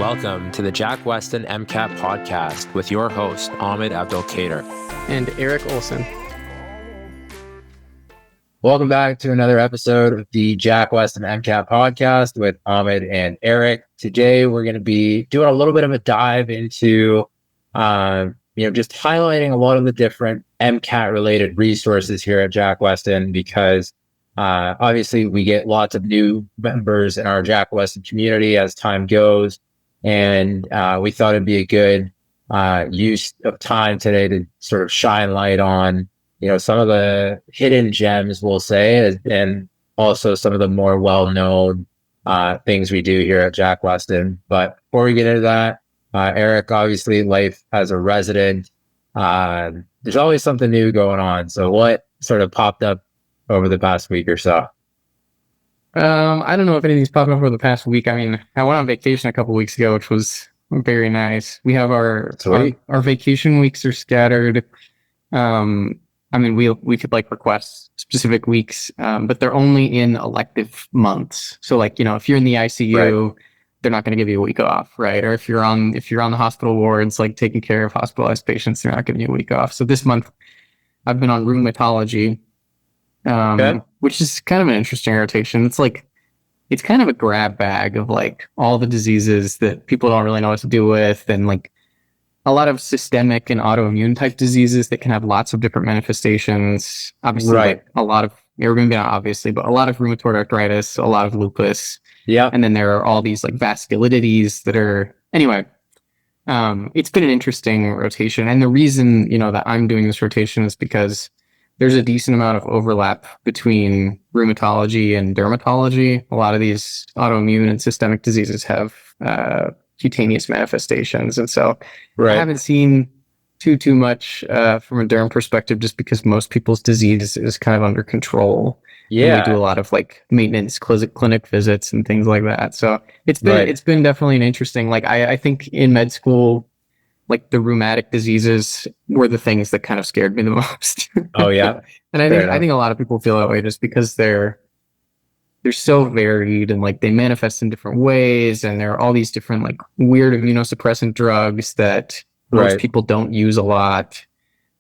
Welcome to the Jack Westin MCAT podcast with your host, Ahmed Abdelkader. And Eric Olson. Welcome back to another episode of the Jack Westin MCAT podcast with Ahmed and Eric. Today, we're going to be doing a little bit of a dive into, just highlighting a lot of the different MCAT related resources here at Jack Westin because obviously we get lots of new members in our Jack Westin community as time goes. And we thought it'd be a good use of time today to sort of shine light on, some of the hidden gems, we'll say, and also some of the more well-known things we do here at Jack Westin. But before we get into that, Eric, obviously life as a resident, there's always something new going on. So what sort of popped up over the past week or so? I don't know if anything's popped up over the past week. I mean, I went on vacation a couple weeks ago, which was very nice. We have our vacation weeks are scattered. We could request specific weeks, but they're only in elective months. So if you're in the ICU, right, they're not going to give you a week off, right? Or if you're on the hospital wards, taking care of hospitalized patients, they're not giving you a week off. So this month I've been on rheumatology. Which is kind of an interesting rotation. It's kind of a grab bag of all the diseases that people don't really know what to do with, and a lot of systemic and autoimmune type diseases that can have lots of different manifestations. Obviously, right. A lot of rheumatoid arthritis, a lot of lupus. Yeah. And then there are all these vasculitides that are, anyway, it's been an interesting rotation. And the reason, that I'm doing this rotation is because there's a decent amount of overlap between rheumatology and dermatology. A lot of these autoimmune and systemic diseases have cutaneous manifestations. And so I haven't seen too much from a derm perspective, just because most people's disease is kind of under control. Yeah. And we do a lot of maintenance clinic visits and things like that. So it's been definitely an interesting, I think in med school, the rheumatic diseases were the things that kind of scared me the most. Oh yeah. And I think a lot of people feel that way just because they're so varied and they manifest in different ways, and there are all these different weird immunosuppressant drugs that most people don't use a lot.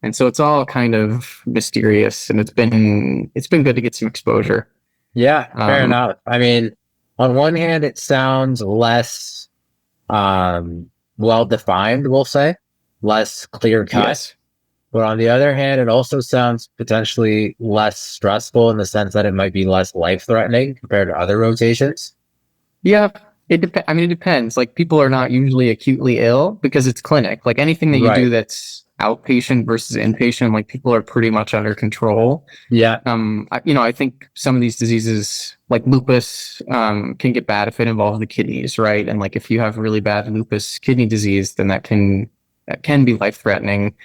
And so it's all kind of mysterious, and it's been good to get some exposure. Yeah, fair enough. I mean, on one hand it sounds less well-defined, we'll say, less clear-cut. Yes. But on the other hand, it also sounds potentially less stressful in the sense that it might be less life-threatening compared to other rotations. Yeah, it depends. People are not usually acutely ill because it's clinic. Anything that you do that's outpatient versus inpatient, people are pretty much under control. Yeah. I think some of these diseases, like lupus, can get bad if it involves the kidneys, right? And if you have really bad lupus kidney disease, then that can be life-threatening.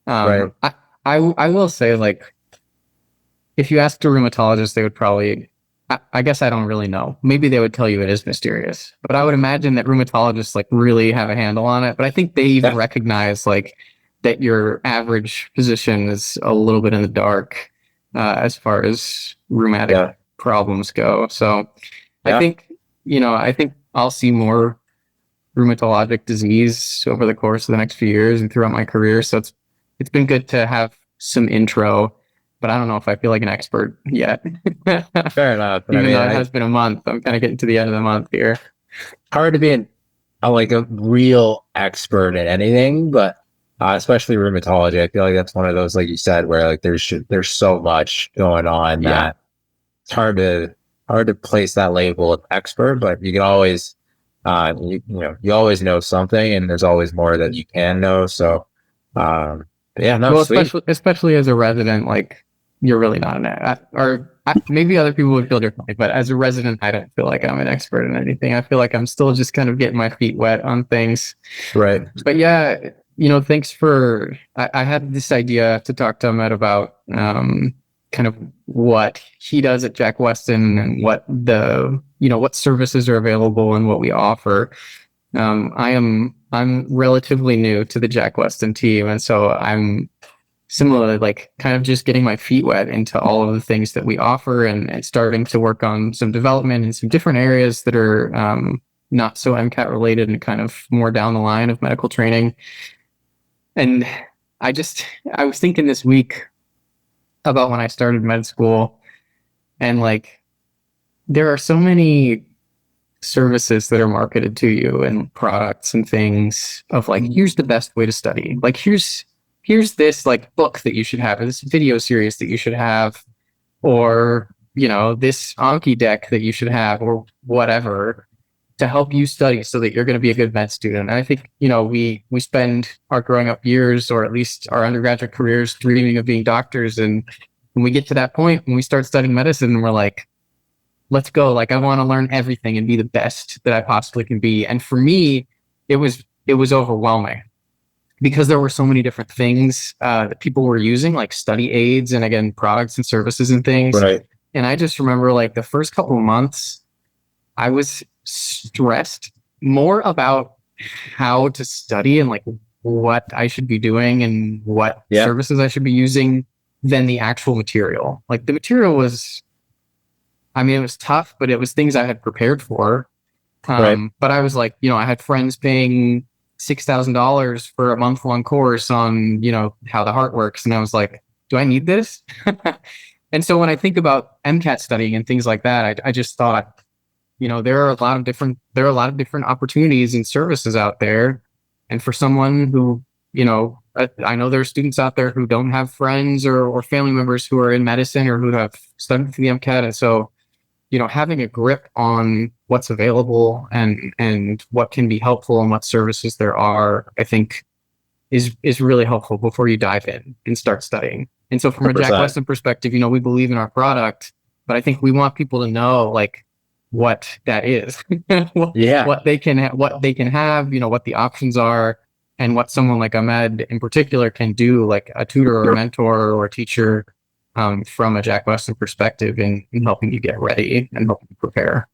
Right. I will say, if you asked a rheumatologist, they would probably, I guess I don't really know. Maybe they would tell you it is mysterious, but I would imagine that rheumatologists really have a handle on it. But I think they even recognize that your average physician is a little bit in the dark as far as rheumatic problems go. So I think I'll see more rheumatologic disease over the course of the next few years and throughout my career. So it's been good to have some intro, but I don't know if I feel like an expert yet. Fair enough. Even though it has been a month, I'm kind of getting to the end of the month here. Hard to be a real expert at anything, but especially rheumatology, I feel like that's one of those, like you said, where there's so much going on that it's hard to place that label of expert, but you can always you always know something, and there's always more that you can know. So especially as a resident, you're really not maybe other people would feel differently, but as a resident, I don't feel like I'm an expert in anything. I feel like I'm still just kind of getting my feet wet on things. Right. But yeah, thanks for, I had this idea to talk to Ahmed about kind of what he does at Jack Westin and what what services are available and what we offer. I'm relatively new to the Jack Westin team, and so I'm similarly kind of just getting my feet wet into all of the things that we offer and starting to work on some development in some different areas that are not so MCAT related and kind of more down the line of medical training. And I was thinking this week about when I started med school, and like there are so many services that are marketed to you and products and things of like, here's the best way to study. Like here's this like book that you should have, or this video series that you should have, or this Anki deck that you should have, or whatever, to help you study so that you're going to be a good med student. And I think, we spend our growing up years, or at least our undergraduate careers, dreaming of being doctors. And when we get to that point, when we start studying medicine, we're like, let's go. Like, I want to learn everything and be the best that I possibly can be. And for me, it was overwhelming, because there were so many different things that people were using, like study aids and, again, products and services and things. Right. And I just remember like the first couple of months, I was stressed more about how to study and like what I should be doing and what services I should be using than the actual material. Like the material was, it was tough, but it was things I had prepared for. But I was like, I had friends paying $6,000 for a month-long course on, how the heart works. And I was like, do I need this? And so when I think about MCAT studying and things like that, I just thought, there are a lot of different opportunities and services out there. And for someone who, I know there are students out there who don't have friends or family members who are in medicine or who have studied for the MCAT. And so, having a grip on what's available and what can be helpful and what services there are, I think is really helpful before you dive in and start studying. And so from 100%. A Jack Westin perspective, we believe in our product, but I think we want people to know like what that is, what they can have, what the options are, and what someone like Ahmed in particular can do, like a tutor or a mentor or a teacher, from a Jack Westin perspective in helping you get ready and helping you prepare.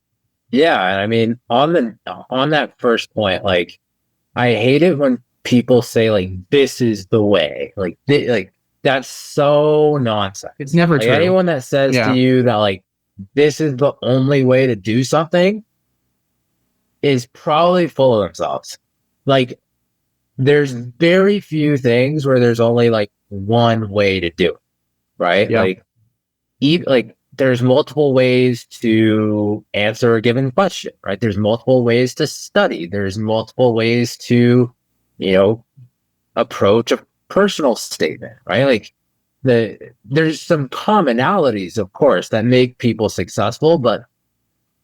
Yeah. And on that first point, like I hate it when people say like, this is the way, like that's so nonsense. It's never true. Anyone that says to you that like, this is the only way to do something is probably full of themselves. Like there's very few things where there's only like one way to do it. Right? Yeah. Like there's multiple ways to answer a given question, right? There's multiple ways to study. There's multiple ways to, approach a personal statement, right? Like there's some commonalities, of course, that make people successful, but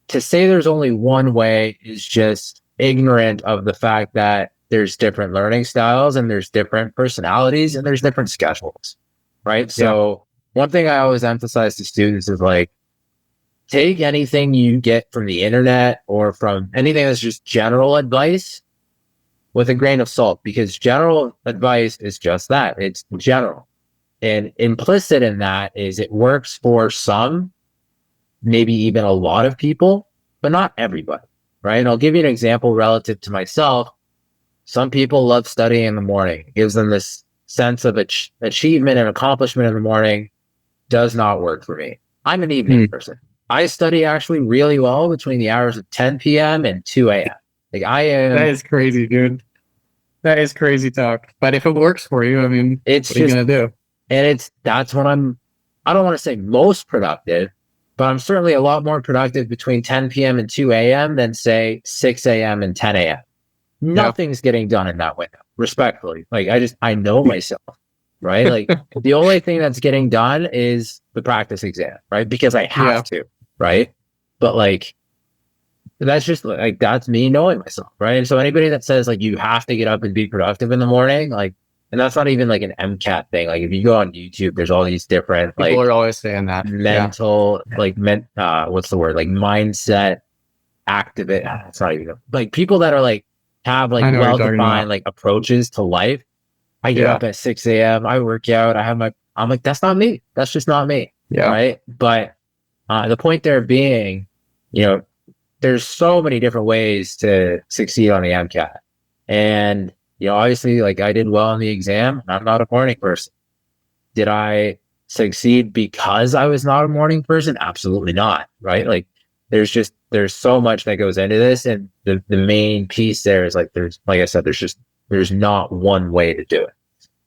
to say there's only one way is just ignorant of the fact that there's different learning styles and there's different personalities and there's different schedules, right? So one thing I always emphasize to students is like, take anything you get from the internet or from anything that's just general advice with a grain of salt, because general advice is just that. It's general. And implicit in that is it works for some, maybe even a lot of people, but not everybody, right? And I'll give you an example relative to myself. Some people love studying in the morning. It gives them this sense of achievement and accomplishment in the morning. Does not work for me. I'm an evening person. I study actually really well between the hours of 10 p.m. and 2 a.m. Like I am. That is crazy, dude. That is crazy talk. But if it works for you, what are you going to do? And that's when I don't want to say most productive, but I'm certainly a lot more productive between 10 p.m. and 2 a.m. than say 6 a.m. and 10 a.m. Nothing's getting done in that window, respectfully. Like I know myself, right? Like the only thing that's getting done is the practice exam, right? Because I have to, right? But like, that's just like, that's me knowing myself, right? And so anybody that says like, you have to get up and be productive in the morning, like, and that's not even like an MCAT thing. Like if you go on YouTube, there's all these different people are always saying that mental, what's the word? Like mindset activate. It's not even like people that are like, have like well-defined like approaches to life. I get up at 6 a.m. I work out. I'm like, that's not me. That's just not me. Yeah. Right. But the point there being, there's so many different ways to succeed on the MCAT. And, obviously like I did well on the exam. I'm not a morning person. Did I succeed because I was not a morning person? Absolutely not. Right. Like there's so much that goes into this, and the main piece there is like like I said, there's not one way to do it.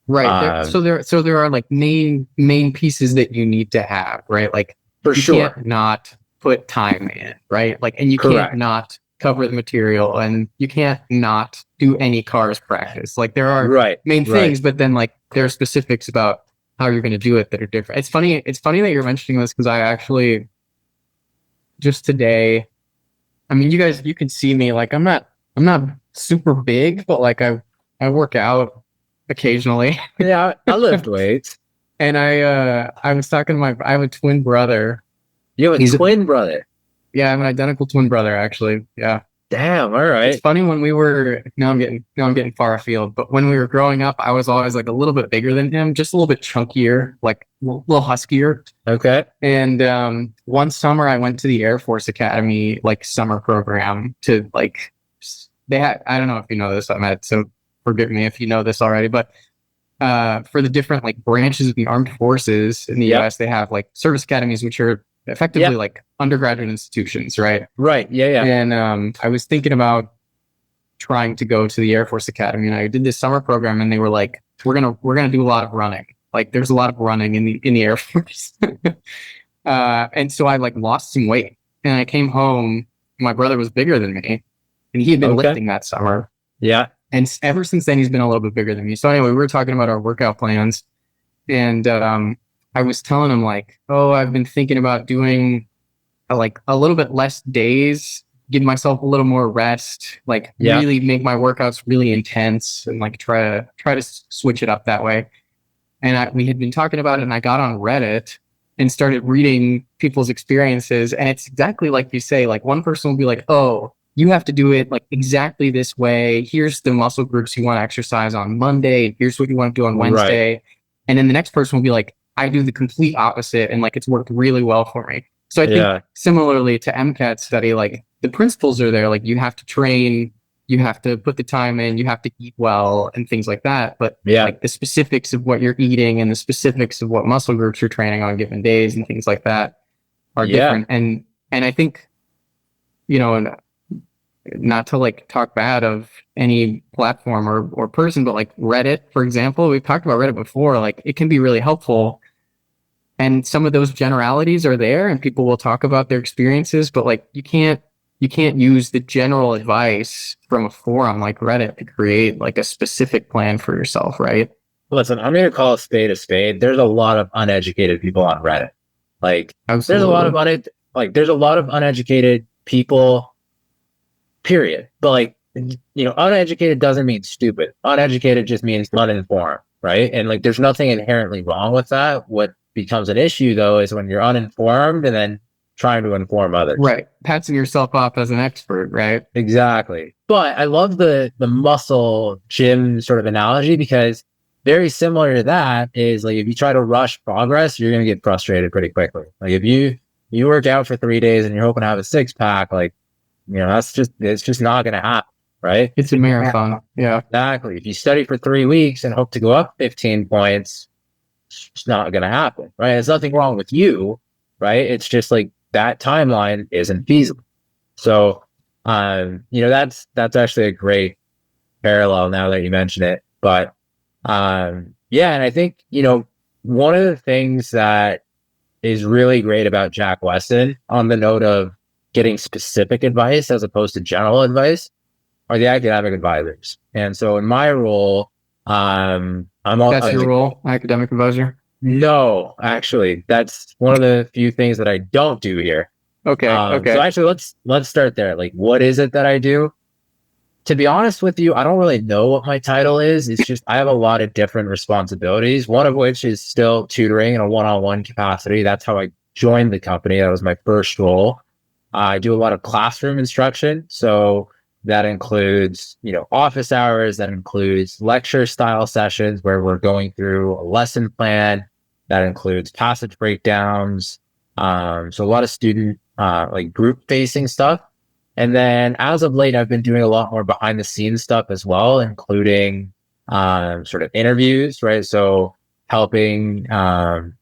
Right. So there are like main pieces that you need to have, right? Like For you sure. can't not put time in, right? Like, and you Correct. can't not cover the material, and you can't not do any cars practice. Like there are main things, but then like there are specifics about how you're going to do it that are different. It's funny that you're mentioning this, because I actually just today, I mean, you can see me, like I'm not super big, but like I work out occasionally. Yeah, I lift weights. And I was talking to I have a twin brother. You have a twin brother? Yeah, I have an identical twin brother, actually. Yeah. Damn, all right. It's funny, when we were, now I'm getting far afield, but when we were growing up, I was always like a little bit bigger than him, just a little bit chunkier, like a little huskier. Okay. And one summer I went to the Air Force Academy, like summer program, to like, they had, I don't know if you know this, Ahmed, so forgive me if you know this already, but for the different like branches of the armed forces in the US, they have like service academies, which are effectively like undergraduate institutions, right? Right. Yeah. And I was thinking about trying to go to the Air Force Academy, and I did this summer program, and they were like, we're gonna do a lot of running. Like there's a lot of running in the Air Force. And so I like lost some weight, and I came home. My brother was bigger than me, and he had been lifting that summer. Yeah. And ever since then, he's been a little bit bigger than me. So anyway, we were talking about our workout plans, and I was telling him like, oh, I've been thinking about doing like a little bit less days, give myself a little more rest, like really make my workouts really intense, and like try to switch it up that way. And we had been talking about it, and I got on Reddit and started reading people's experiences. And it's exactly like you say, like one person will be like, oh, you have to do it like exactly this way. Here's the muscle groups you want to exercise on Monday. Here's what you want to do on Wednesday. Right. And then the next person will be like, I do the complete opposite, and like it's worked really well for me. So I think similarly to MCAT study, like the principles are there. Like you have to train, you have to put the time in, you have to eat well and things like that. But like the specifics of what you're eating and the specifics of what muscle groups you're training on given days and things like that are different. And I think, you know, not to like talk bad of any platform or person, but like Reddit, for example, we've talked about Reddit before, like it can be really helpful. And some of those generalities are there, and people will talk about their experiences, but like you can't use the general advice from a forum like Reddit to create like a specific plan for yourself, right? Listen, I'm going to call a spade a spade. There's a lot of uneducated people on Reddit. Like there's a lot of uneducated people, period. But like, you know, uneducated doesn't mean stupid. Uneducated just means uninformed, right? And like there's nothing inherently wrong with that. What becomes an issue though is when you're uninformed and then trying to inform others. Right. Patching yourself up as an expert, right? Exactly. But I love the muscle gym sort of analogy, because very similar to that is like if you try to rush progress, you're going to get frustrated pretty quickly. Like if you work out for 3 days and you're hoping to have a 6-pack, like, you know, it's just not going to happen, right? It's a marathon. Yeah. Exactly. If you study for 3 weeks and hope to go up 15 points, it's not going to happen, right? There's nothing wrong with you, right? It's just like that timeline isn't feasible. So, you know, that's actually a great parallel now that you mention it. But, yeah, and I think, you know, one of the things that is really great about Jack Westin, on the note of getting specific advice as opposed to general advice, are the academic advisors. And so in my role, that's your role, academic advisor? No, actually, that's one of the few things that I don't do here. Okay. So actually, let's start there. Like, what is it that I do? To be honest with you, I don't really know what my title is. It's just I have a lot of different responsibilities, one of which is still tutoring in a one-on-one capacity. That's how I joined the company. That was my first role. I do a lot of classroom instruction. So that includes, you know, office hours. That includes lecture style sessions where we're going through a lesson plan. That includes passage breakdowns. So a lot of student, like group facing stuff. And then as of late, I've been doing a lot more behind the scenes stuff as well, including, sort of interviews, right? So helping,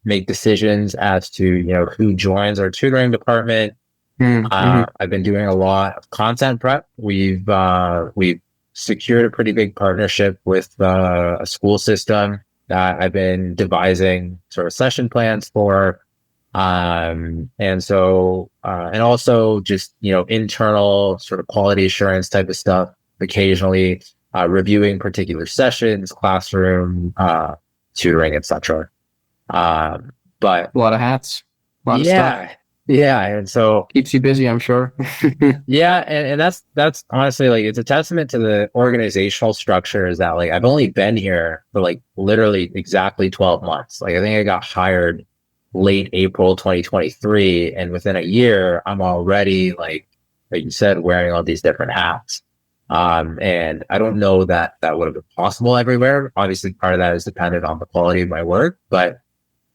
make decisions as to, you know, who joins our tutoring department, Mm-hmm. I've been doing a lot of content prep. We've secured a pretty big partnership with a school system that I've been devising sort of session plans for. And so, and also just, internal sort of quality assurance type of stuff, occasionally, reviewing particular sessions, classroom, tutoring, etc. But A lot of hats, a lot of stuff. yeah. And so, Keeps you busy, I'm sure. yeah. And that's honestly like, it's a testament to the organizational structure is that like, I've only been here for like literally exactly 12 months. Like, I think I got hired late April 2023. And within a year, I'm already like you said, wearing all these different hats. And I don't know that that would have been possible everywhere. Obviously, part of that is dependent on the quality of my work, but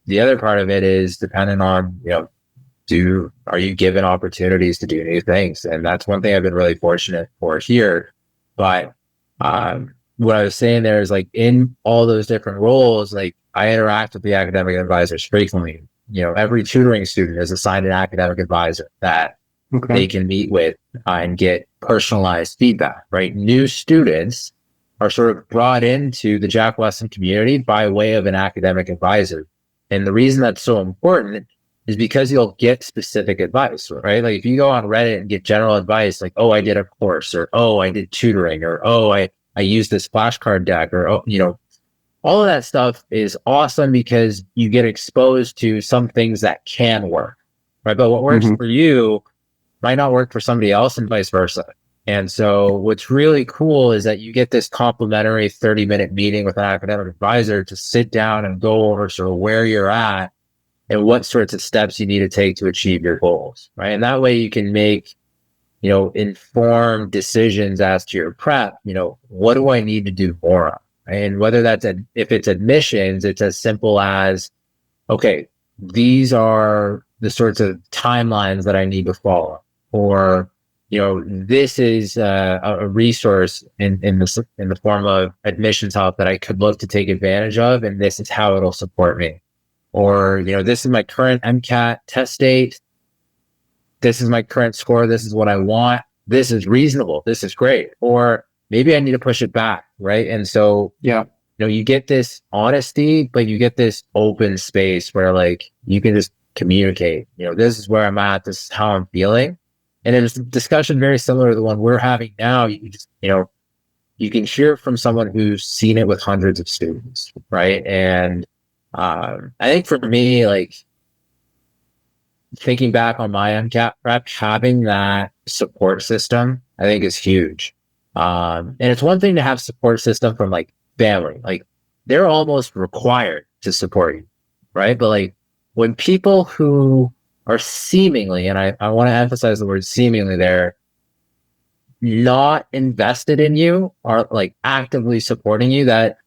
the other part of it is dependent on, are you given opportunities to do new things? And that's one thing I've been really fortunate for here. But what I was saying there is like in all those different roles, like I interact with the academic advisors frequently. Every tutoring student is assigned an academic advisor that they can meet with and get personalized feedback, right? New students are sort of brought into the Jack Westin community by way of an academic advisor. And the reason that's so important is because you'll get specific advice, right? Like if you go on Reddit and get general advice, like, oh, I did a course, or, oh, I did tutoring, or, oh, I used this flashcard deck, or, oh, all of that stuff is awesome because you get exposed to some things that can work, right? But what works for you might not work for somebody else and vice versa. And so what's really cool is that you get this complimentary 30-minute meeting with an academic advisor to sit down and go over sort of where you're at and what sorts of steps you need to take to achieve your goals, right? And that way you can make, informed decisions as to your prep, what do I need to do more of? And whether that's, if it's admissions, it's as simple as, okay, these are the sorts of timelines that I need to follow. Or, this is a resource in the form of admissions help that I could look to take advantage of, and this is how it'll support me. Or, this is my current MCAT test date. This is my current score. This is what I want. This is reasonable. This is great. Or maybe I need to push it back, right? And so, you get this honesty, but you get this open space where like you can just communicate. This is where I'm at. This is how I'm feeling. And it's a discussion very similar to the one we're having now. You just, you can hear from someone who's seen it with hundreds of students, right? And I think for me, like thinking back on my MCAT prep, having that support system, I think is huge. And it's one thing to have support system from like family, like they're almost required to support you, right? But like when people who are seemingly, and I want to emphasize the word seemingly there, not invested in you, are like actively supporting you, that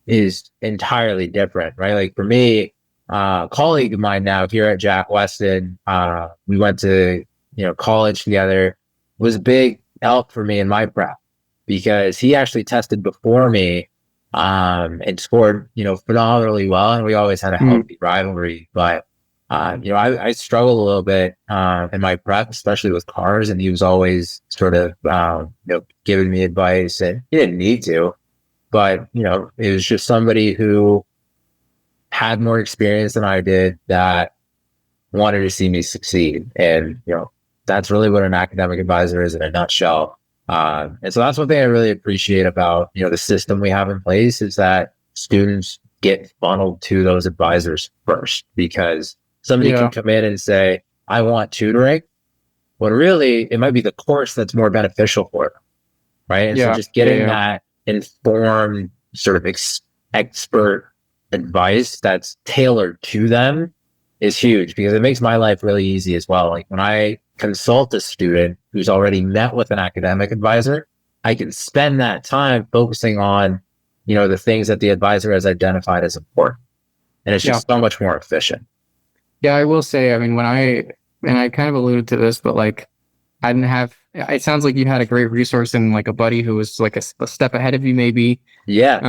is entirely different, right? Like for me, a colleague of mine now here at Jack Westin, we went to, college together, was a big help for me in my prep because he actually tested before me, and scored, phenomenally well. And we always had a healthy rivalry, but, I struggled a little bit, in my prep, especially with cars. And he was always sort of, giving me advice, and he didn't need to, but, it was just somebody who had more experience than I did that wanted to see me succeed. And, that's really what an academic advisor is in a nutshell. And so that's one thing I really appreciate about, the system we have in place is that students get funneled to those advisors first, because somebody can come in and say, I want tutoring. When really it might be the course that's more beneficial for them. Right. And so just getting that informed sort of expert advice that's tailored to them is huge, because it makes my life really easy as well. Like when I consult a student who's already met with an academic advisor, I can spend that time focusing on, the things that the advisor has identified as important. And it's just so much more efficient. Yeah, I will say, I mean, and I kind of alluded to this, but like, I didn't have, it sounds like you had a great resource and like a buddy who was like a step ahead of you maybe. Yeah.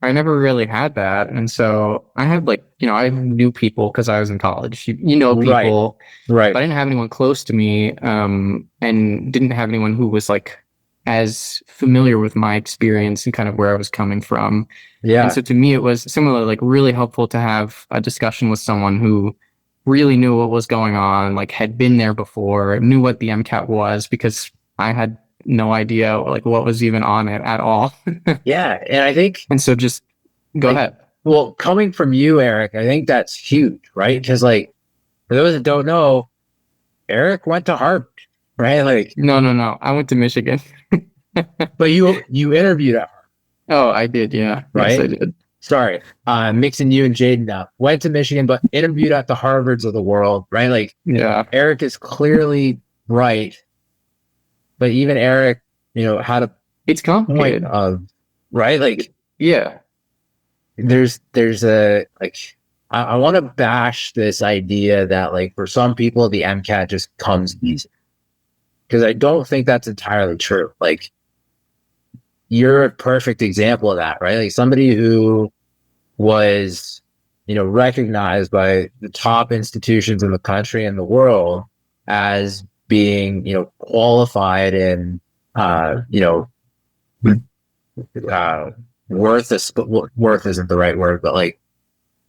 I never really had that. And so I had like, I knew people because I was in college. You know Right. people, Right. but I didn't have anyone close to me, and didn't have anyone who was like as familiar with my experience and kind of where I was coming from. And Yeah. so to me, it was similar, like really helpful to have a discussion with someone who really knew what was going on, like had been there before, knew what the MCAT was, because I had no idea like what was even on it at all. Yeah. And I think And so just go like, ahead. well, coming from you, Eric, I think that's huge, right? Because like for those that don't know, Eric went to Harvard, right? Like, No. I went to Michigan. but you interviewed at Harvard, Oh, I did. Yeah. Yes, I right? did. Sorry, mixing you and Jaden up. Went to Michigan, but interviewed at the Harvards of the world, right? Like Yeah. Eric is clearly bright, but even Eric, had a It's point complicated. of right, like Yeah. there's a like I want to bash this idea that like for some people the MCAT just comes easy because I don't think that's entirely true. Like you're a perfect example of that, right? Like somebody who was, recognized by the top institutions in the country and the world as being, qualified and, uh, worth isn't the right word, but like,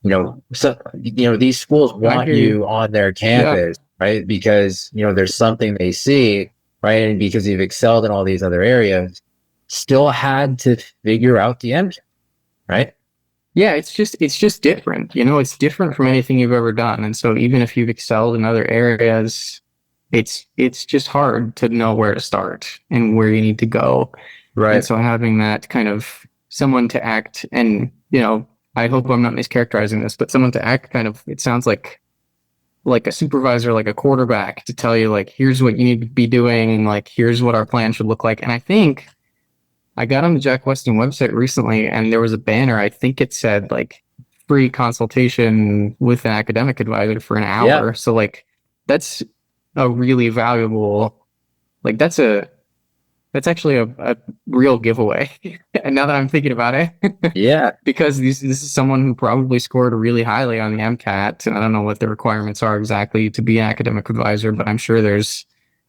these schools want hear you. you on their Yeah. campus, right? Because, there's something they see, right? And because you've excelled in all these other areas, still had to figure out the engine, right? Yeah, it's just different. It's different from anything you've ever done. And so even if you've excelled in other areas, it's just hard to know where to start and where you need to go. Right. And so having that kind of someone to act, and I hope I'm not mischaracterizing this, but someone to act kind of, it sounds like a supervisor, like a quarterback, to tell you like, here's what you need to be doing, and like here's what our plan should look like. And I think I got on the Jack Westin website recently, and there was a banner. I think it said like free consultation with an academic advisor for an hour. Yeah. So like that's a really valuable, like that's actually a real giveaway. And now that I'm thinking about it, Yeah. because this is someone who probably scored really highly on the MCAT, and I don't know what the requirements are exactly to be an academic advisor, but I'm sure there's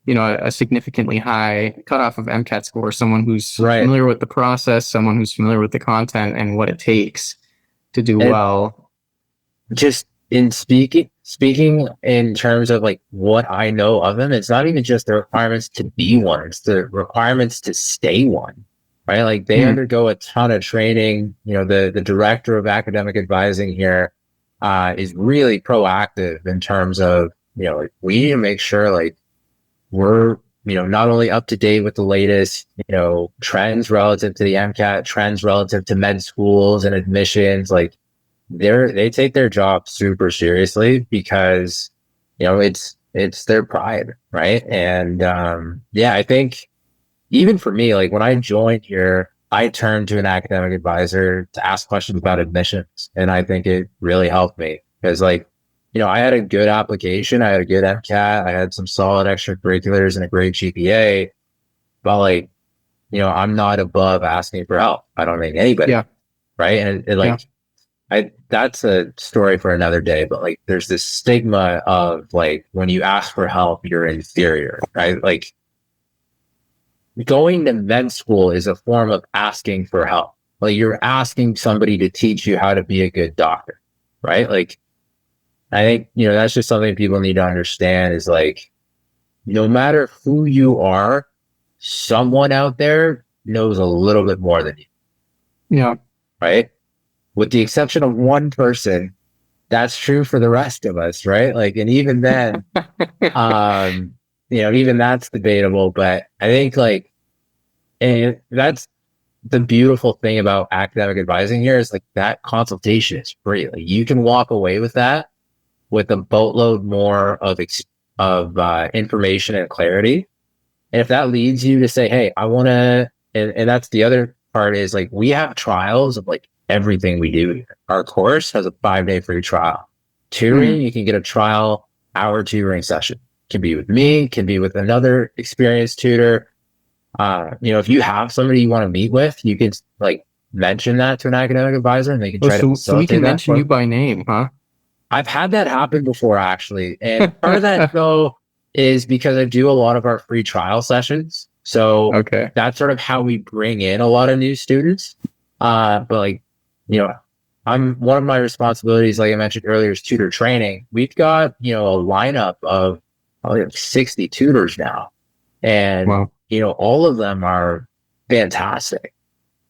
a significantly high cutoff of MCAT score, someone who's Right. familiar with the process, someone who's familiar with the content and what it takes to do And well. just in speaking in terms of like what I know of them, it's not even just the requirements to be one, it's the requirements to stay one, right? Like they undergo a ton of training. The director of academic advising here is really proactive in terms of, like we need to make sure like we're, not only up to date with the latest, trends relative to the MCAT, trends relative to med schools and admissions. Like they take their job super seriously because, it's their pride. Right. And, I think even for me, like when I joined here, I turned to an academic advisor to ask questions about admissions. And I think it really helped me because like, I had a good application. I had a good MCAT. I had some solid extracurriculars and a great GPA. But like, I'm not above asking for help. I don't think anybody. Yeah. Right. And like, that's a story for another day. But like, there's this stigma of like, when you ask for help, you're inferior. Right. Like, going to med school is a form of asking for help. Like, you're asking somebody to teach you how to be a good doctor. Right. Like, I think, that's just something people need to understand is like, no matter who you are, someone out there knows a little bit more than you. Yeah. Right. With the exception of one person, that's true for the rest of us. Right. Like, and even then, even that's debatable, but I think like, and that's the beautiful thing about academic advising here is like that consultation is free. Like you can walk away with that with a boatload more of information and clarity. And if that leads you to say, hey, I want to, and that's the other part is like, we have trials of like everything we do here. Our course has a 5-day free trial. Tutoring, you can get a trial hour tutoring session. Can be with me, can be with another experienced tutor. If you have somebody you want to meet with, you can like mention that to an academic advisor and they can try to so we facilitate can that mention for you by name, huh? I've had that happen before, actually. And part of that, though, is because I do a lot of our free trial sessions. So Okay. that's sort of how we bring in a lot of new students. But like, you know, one of my responsibilities, like I mentioned earlier, is tutor training. We've got, a lineup of probably like 60 tutors now. And, Wow. all of them are fantastic.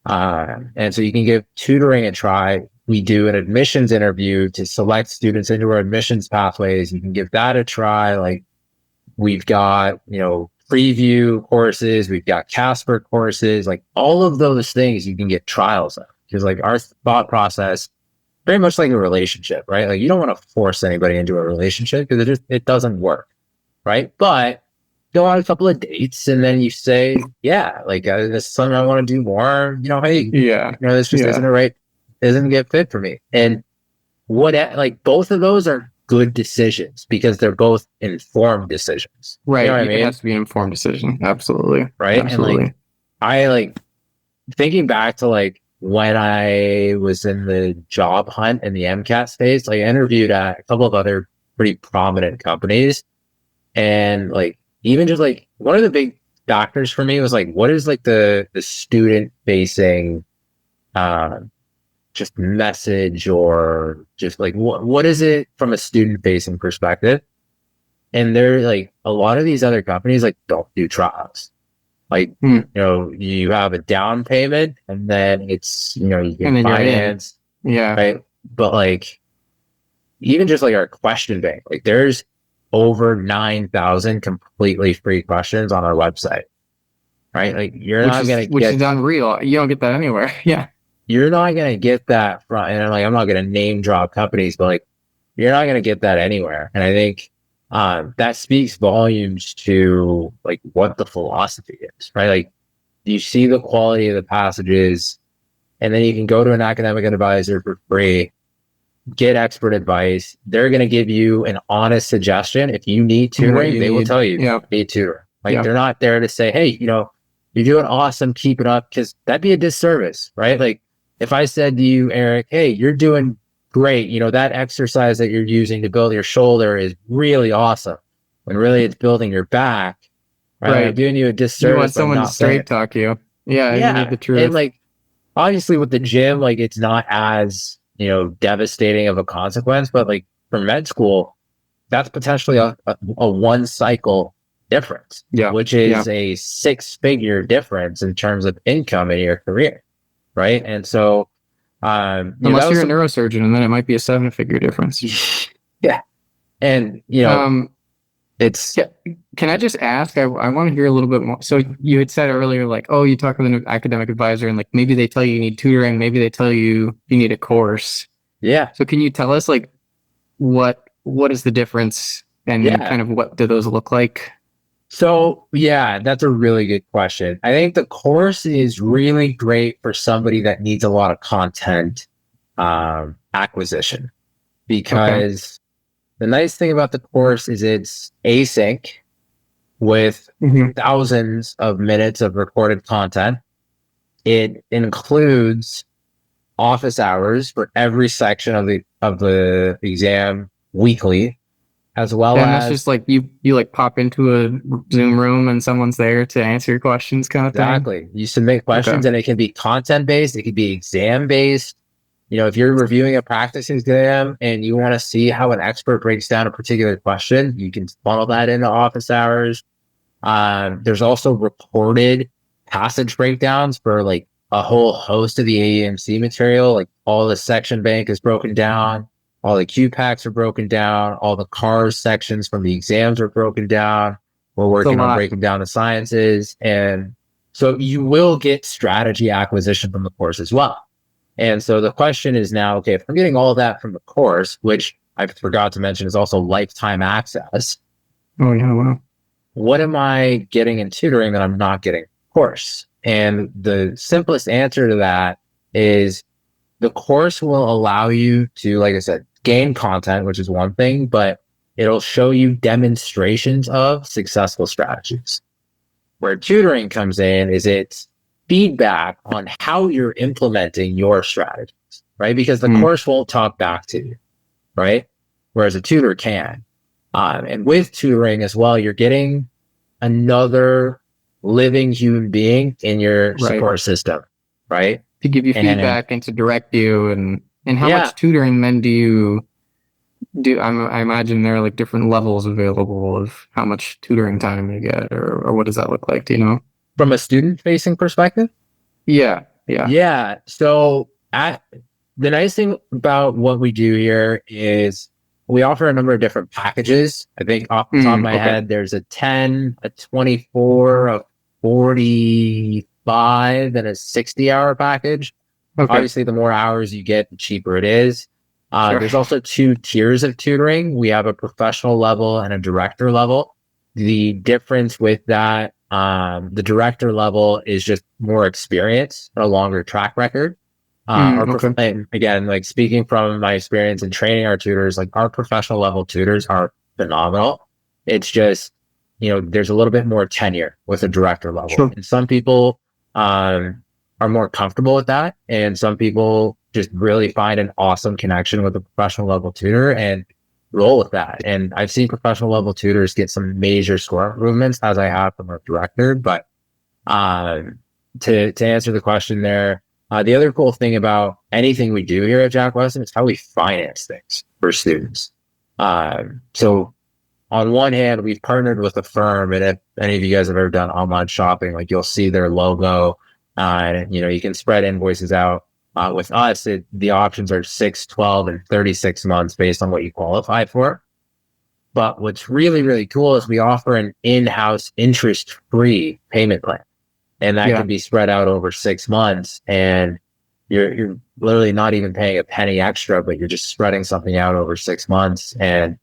And so you can give tutoring a try. We do an admissions interview to select students into our admissions pathways. You can give that a try. Like we've got, preview courses, we've got Casper courses, like all of those things you can get trials of. Because like our thought process, very much like a relationship, right? Like you don't want to force anybody into a relationship because it doesn't work, right? But go on a couple of dates and then you say, yeah, like this is something I want to do more. Hey, Yeah. this just isn't a good fit for me. And both of those are good decisions because they're both informed decisions. Right. You know what I It mean? has to be an informed decision. Absolutely. Right. Absolutely. And I thinking back to when I was in the job hunt in the MCAT space, I interviewed at a couple of other pretty prominent companies. And even just one of the big factors for me was what is the student facing just message or just what is it from a student facing perspective? And they're a lot of these other companies don't do trials. You have a down payment and then it's you can finance. Yeah. Right. But even just our question bank, there's over 9,000 completely free questions on our website. Right. Which is unreal. You don't get that anywhere. Yeah. You're not going to get that from, and I'm not going to name drop companies, but you're not going to get that anywhere. And I think that speaks volumes to what the philosophy is, right? You see the quality of the passages and then you can go to an academic advisor for free, get expert advice. They're going to give you an honest suggestion. If you need tutoring, they will tell you you need tutor. They're not there to say, hey, you're doing awesome, keep it up, because that'd be a disservice, right? If I said to you, Eric, hey, you're doing great, that exercise that you're using to build your shoulder is really awesome, when really it's building your back, right? I'm doing you a disservice. You want someone to straight talk you. Yeah, you need the truth. And obviously with the gym, it's not as, devastating of a consequence, but for med school, that's potentially a one cycle difference, which is a 6-figure difference in terms of income in your career. Right. And so, unless you're a neurosurgeon, and then it might be a 7-figure difference. Yeah. And, it's. Can I just ask? I want to hear a little bit more. So you had said earlier, you talk with an academic advisor and maybe they tell you need tutoring. Maybe they tell you need a course. Yeah. So can you tell us what is the difference and kind of what do those look like? So, that's a really good question. I think the course is really great for somebody that needs a lot of content acquisition, because the nice thing about the course is it's async with thousands of minutes of recorded content. It includes office hours for every section of the exam weekly. As well as that's just you pop into a Zoom room and someone's there to answer your questions kind of thing. Exactly. You submit questions and it can be content based. It could be exam based. If you're reviewing a practice exam and you want to see how an expert breaks down a particular question, you can funnel that into office hours. There's also recorded passage breakdowns for a whole host of the AEMC material. All the section bank is broken down. All the QPACs are broken down. All the CARS sections from the exams are broken down. We're working on breaking down the sciences. And so you will get strategy acquisition from the course as well. And so the question is now, okay, if I'm getting all that from the course, which I forgot to mention is also lifetime access. Oh, yeah, wow. What am I getting in tutoring that I'm not getting in the course? And the simplest answer to that is the course will allow you to, like I said, gain content, which is one thing, but it'll show you demonstrations of successful strategies. Where tutoring comes in is it's feedback on how you're implementing your strategies, right? Because the course won't talk back to you, right? Whereas a tutor can. And with tutoring as well, you're getting another living human being in your support system, right? To give you feedback and to direct you, and how much tutoring then do you do? I imagine there are like different levels available of how much tutoring time you get, or what does that look like? Do you know? From a student facing perspective? Yeah. So the nice thing about what we do here is we offer a number of different packages. I think off the top of my head, there's a 10, a 24, a 45, and a 60-hour package. Obviously, the more hours you get, the cheaper it is. There's also 2 tiers of tutoring. We have a professional level and a director level. The difference with that, the director level is just more experience and a longer track record. And again, like speaking from my experience in training our tutors, like our professional level tutors are phenomenal. It's just, there's a little bit more tenure with a director level. And some people are more comfortable with that. And some people just really find an awesome connection with a professional level tutor and roll with that. And I've seen professional level tutors get some major score improvements, as I have from our director. But to answer the question there, the other cool thing about anything we do here at Jack Westin is how we finance things for students. So on one hand, we've partnered with a firm, and if any of you guys have ever done online shopping, like you'll see their logo, and you can spread invoices out. With us, the options are 6, 12, and 36 months based on what you qualify for. But what's really, really cool is we offer an in-house interest-free payment plan. And that can be spread out over 6 months, and you're literally not even paying a penny extra, but you're just spreading something out over 6 months. And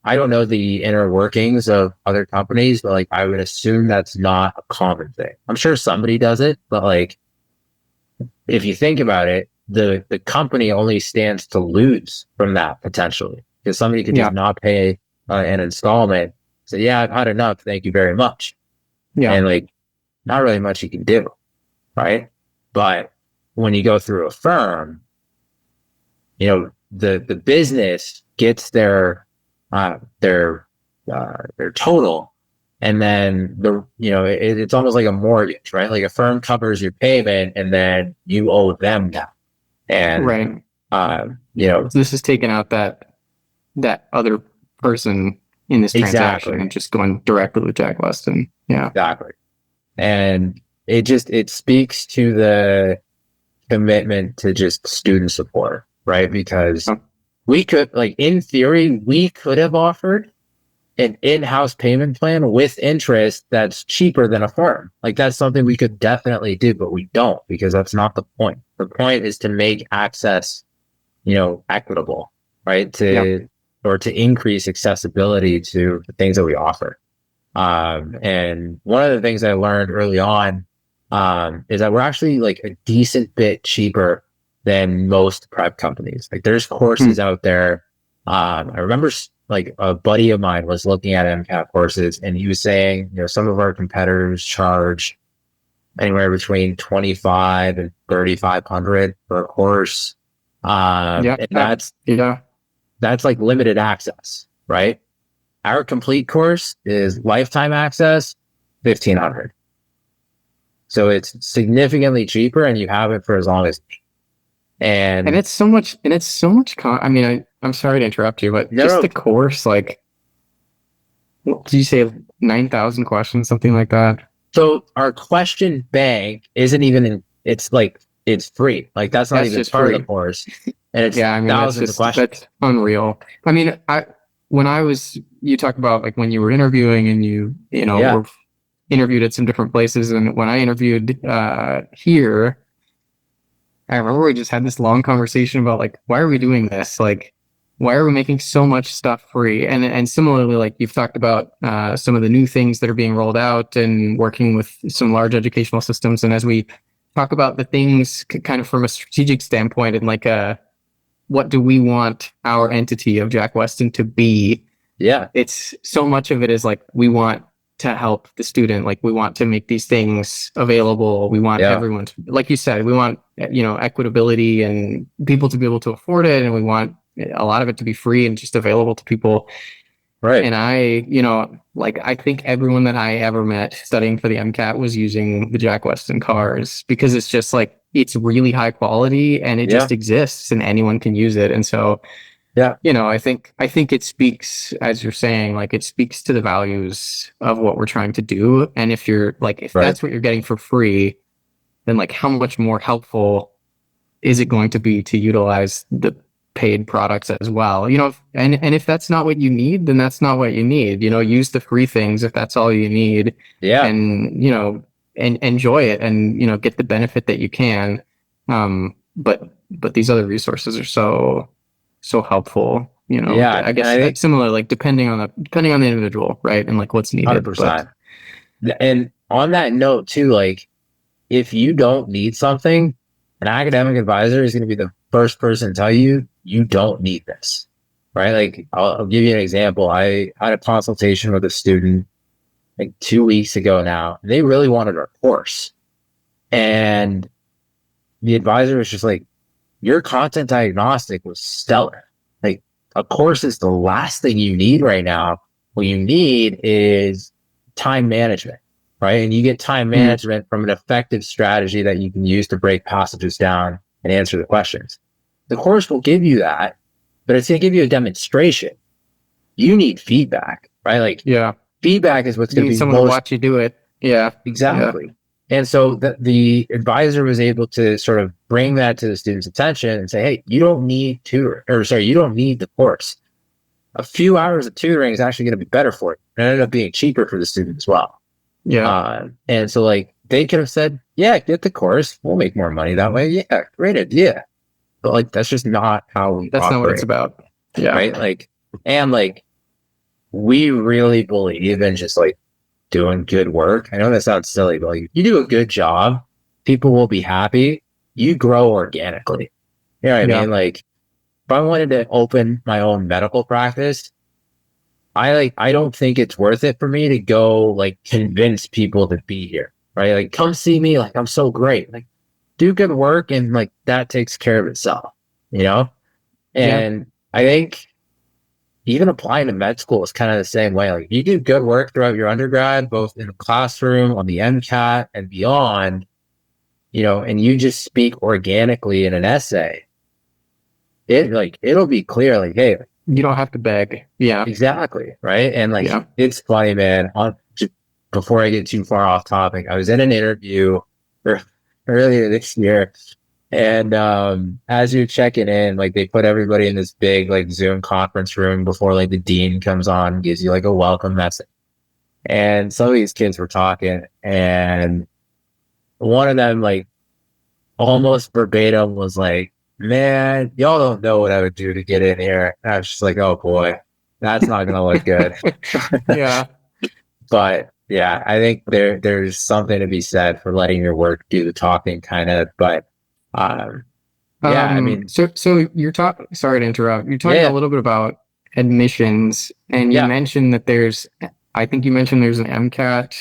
I don't know the inner workings of other companies, but like I would assume that's not a common thing. I'm sure somebody does it, but like if you think about it, the company only stands to lose from that potentially, because somebody could just not pay an installment. Say, I've had enough. Thank you very much. And like, not really much you can do, right? But when you go through a firm, the business gets their total, and then it's almost like a mortgage, right? Like a firm covers your payment, and then you owe them now. And this is taking out that other person in this transaction and just going directly with Jack Westin. Yeah, exactly. And it speaks to the commitment to just student support, right? Because we could, like, in theory, we could have offered an in-house payment plan with interest that's cheaper than a firm. Like, that's something we could definitely do, but we don't, because that's not the point. The point is to make access, equitable, right? Or to increase accessibility to the things that we offer. And one of the things I learned early on is that we're actually like a decent bit cheaper than most prep companies. Like there's courses out there. I remember like a buddy of mine was looking at MCAT courses, and he was saying, some of our competitors charge anywhere between $2,500 and $3,500 for a course. And that's like limited access, right? Our complete course is lifetime access, $1,500. So it's significantly cheaper, and you have it for as long as. And it's so much. I'm sorry to interrupt you, but the course, like, what did you say, 9,000 questions, something like that? So our question bank isn't even it's free. Like that's not even part of the course. And it's thousands of questions. That's unreal. I mean, you talk about like when you were interviewing and you were interviewed at some different places, and when I interviewed here, I remember we just had this long conversation about like, why are we doing this? Like, why are we making so much stuff free? And similarly, like you've talked about some of the new things that are being rolled out and working with some large educational systems. And as we talk about the things kind of from a strategic standpoint and like what do we want our entity of Jack Westin to be? Yeah. It's so much of it is like, we want to help the student. Like, we want to make these things available. We want everyone to, like you said, we want, equitability and people to be able to afford it. And we want a lot of it to be free and just available to people. Right. And I, I think everyone that I ever met studying for the MCAT was using the Jack Westin cars, because it's just like, it's really high quality and it just exists and anyone can use it. And so, I think it speaks, as you're saying, like, it speaks to the values of what we're trying to do. And if you're like, if that's what you're getting for free, then like, how much more helpful is it going to be to utilize the paid products as well? And if that's not what you need, then that's not what you need. Use the free things if that's all you need. And and enjoy it, and get the benefit that you can. But these other resources are so helpful. I guess I think similar, like, depending on the individual, right? And like what's needed. 100%. And on that note too, like, if you don't need something, an academic advisor is going to be the first person to tell you you don't need this, right? Like, I'll give you an example. I had a consultation with a student like 2 weeks ago now. They really wanted our course. And the advisor was just like, your content diagnostic was stellar. Like, a course is the last thing you need right now. What you need is time management, right? And you get time management from an effective strategy that you can use to break passages down and answer the questions. The course will give you that, but it's going to give you a demonstration. You need feedback, right? Like, feedback is what's going to be someone to watch you do it. Yeah, exactly. Yeah. And so the advisor was able to sort of bring that to the student's attention and say, hey, you don't need you don't need the course. A few hours of tutoring is actually going to be better for you. It ended up being cheaper for the student as well. Yeah. And so, like, they could have said, yeah, get the course. We'll make more money that way. Yeah, great idea. But like, that's just not how we That's operate, not what it's about. Yeah. Right. Like, and like, we really believe in just like doing good work. I know that sounds silly, but like, you do a good job, people will be happy. You grow organically. You know what I mean? Like, if I wanted to open my own medical practice, I don't think it's worth it for me to go like convince people to be here, right? Like, come see me. Like, I'm so great. Like, do good work, and like, that takes care of itself, And I think even applying to med school is kind of the same way. Like, you do good work throughout your undergrad, both in the classroom, on the MCAT, and beyond, and you just speak organically in an essay. It'll be clear, like, hey, you don't have to beg. Yeah, exactly. Right. And like, it's funny, man. Before I get too far off topic, I was in an interview earlier this year, and as you're checking in, like, they put everybody in this big like Zoom conference room before like the dean comes on and gives you like a welcome message. And some of these kids were talking, and one of them, like, almost verbatim was like, man, y'all don't know what I would do to get in here. And I was just like, oh boy, that's not gonna look good. Yeah. But yeah, I think there's something to be said for letting your work do the talking, kind of. But I mean, so you're talking. Sorry to interrupt. You're talking a little bit about admissions, and you mentioned that I think you mentioned there's an MCAT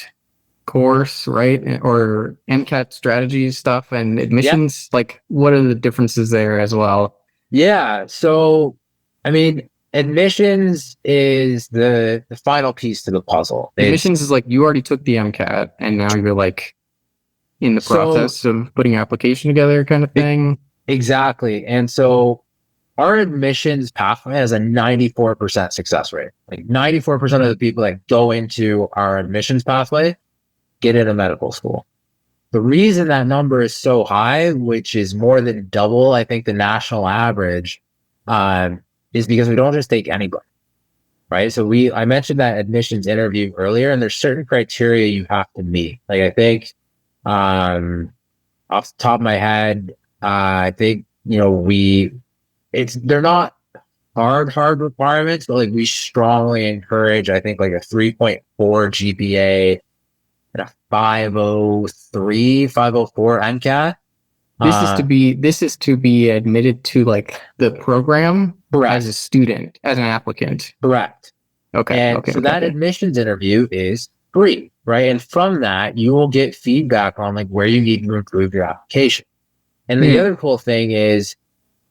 course, right? Or MCAT strategies stuff and admissions. Like, what are the differences there as well? Yeah. So, I mean, admissions is the final piece to the puzzle. Admissions is like, you already took the MCAT and now you're like in the process of putting your application together, kind of thing. Exactly. And so our admissions pathway has a 94% success rate. Like, 94% of the people that go into our admissions pathway get into medical school. The reason that number is so high, which is more than double, I think, the national average, is because we don't just take anybody, right? So I mentioned that admissions interview earlier, and there's certain criteria you have to meet. Like, I think, off the top of my head, I think, they're not hard requirements, but like, we strongly encourage, I think, like a 3.4 GPA and a 503, 504 MCAT. This is to be admitted to like the program as a student, as an applicant. Correct. Okay. And so that admissions interview is free, right? And from that, you will get feedback on like where you need to improve your application. And the other cool thing is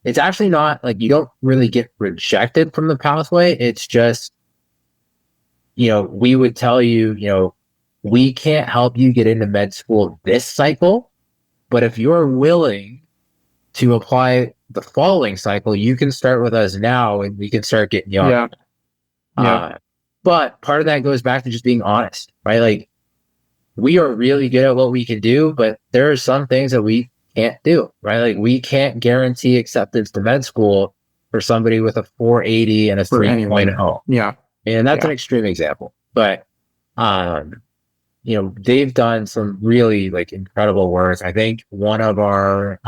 it's actually not like you don't really get rejected from the pathway. It's just, we would tell you, we can't help you get into med school this cycle, but if you're willing to apply the following cycle, you can start with us now and we can start getting you on. But part of that goes back to just being honest, right? Like we are really good at what we can do, but there are some things that we can't do, right? Like we can't guarantee acceptance to med school for somebody with a 480 and a 3.0. Yeah. And that's an extreme example, but, they've done some really like incredible work. I think one of our